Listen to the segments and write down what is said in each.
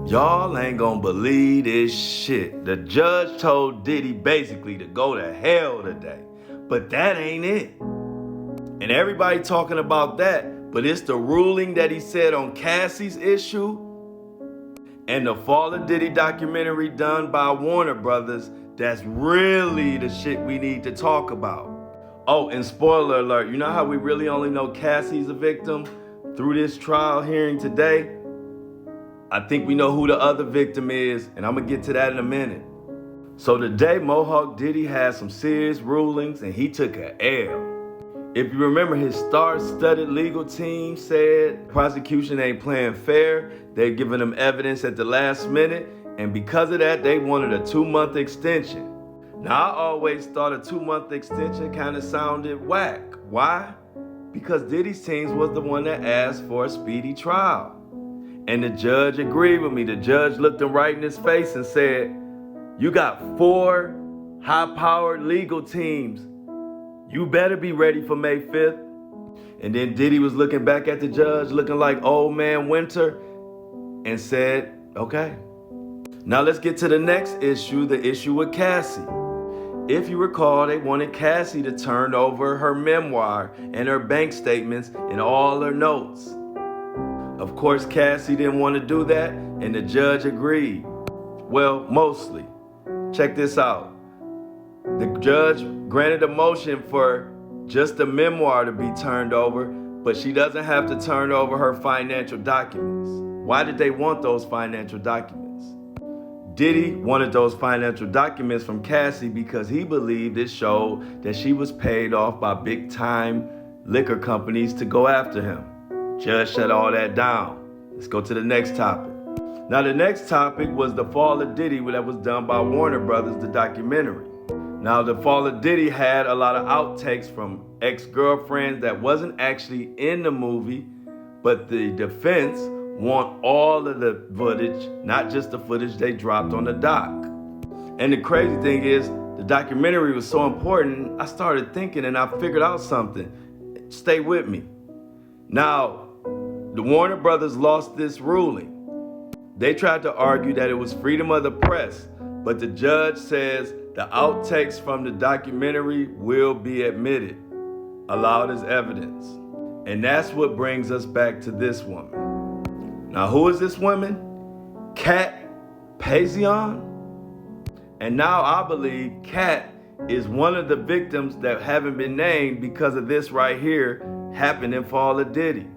Y'all ain't gonna believe this shit. The judge told Diddy basically to go to hell today. But that ain't it. And everybody talking about that, but it's the ruling that he said on Cassie's issue and the Fall of Diddy documentary done by Warner Brothers that's really the shit we need to talk about. Oh, and spoiler alert, you know how we really only know Cassie's a victim through this trial hearing today? I think we know who the other victim is, and I'm gonna get to that in a minute. So today, Mohawk Diddy had some serious rulings, and he took a L. If you remember, his star-studded legal team said prosecution ain't playing fair. They're giving him evidence at the last minute, and because of that, they wanted a 2-month extension. Now, I always thought a 2-month extension kind of sounded whack. Why? Because Diddy's team was the one that asked for a speedy trial. And the judge agreed with me. The judge looked him right in his face and said, you got 4 high-powered legal teams. You better be ready for May 5th. And then Diddy was looking back at the judge, looking like old man Winter, and said, okay. Now let's get to the next issue, the issue with Cassie. If you recall, they wanted Cassie to turn over her memoir and her bank statements and all her notes. Of course, Cassie didn't want to do that, and the judge agreed. Well, mostly. Check this out. The judge granted a motion for just the memoir to be turned over, but she doesn't have to turn over her financial documents. Why did they want those financial documents? Diddy wanted those financial documents from Cassie because he believed it showed that she was paid off by big-time liquor companies to go after him. Judge shut all that down. Let's go to the next topic. Now, the next topic was the Fall of Diddy that was done by Warner Brothers, the documentary. Now, the Fall of Diddy had a lot of outtakes from ex-girlfriends that wasn't actually in the movie, but the defense want all of the footage, not just the footage they dropped on the doc. And the crazy thing is, the documentary was so important, I started thinking and I figured out something. Stay with me. Now, the Warner Brothers lost this ruling. They tried to argue that it was freedom of the press, but the judge says the outtakes from the documentary will be admitted, allowed as evidence. And that's what brings us back to this woman. Now, who is this woman? Kat Pazion? And now I believe Kat is one of the victims that haven't been named because of this right here happened in Fall of Diddy.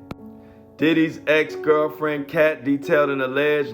Diddy's ex-girlfriend Kat detailed an alleged